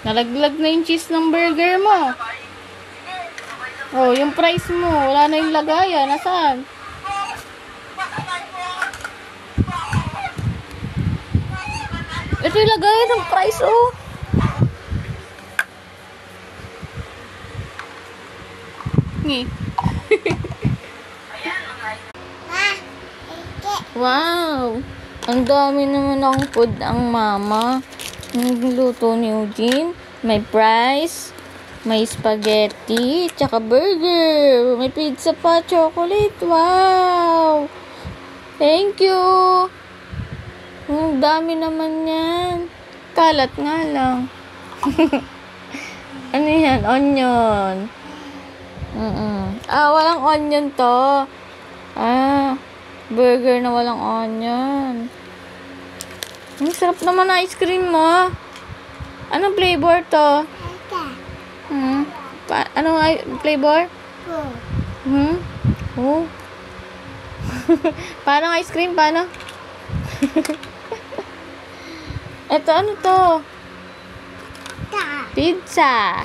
Nalaglag na yung cheese ng burger mo. Oh, yung price mo. Wala na yung lagayan. Nasaan? Ito yung lagayan ng price, oh. Ngi. Wow! Ang dami naman ng food ang mama. Nagluto ni Eugene. May fries, may spaghetti, tsaka burger. May pizza pa, chocolate. Wow! Thank you! Ang dami naman yan. Kalat nga lang. Ano yan? Onion. Walang onion to. Burger na walang onion. Ang sarap naman na ice cream mo. Anong flavor to? Anong flavor? Oh. Paano ice cream? Paano? Ito, ano to? Pizza.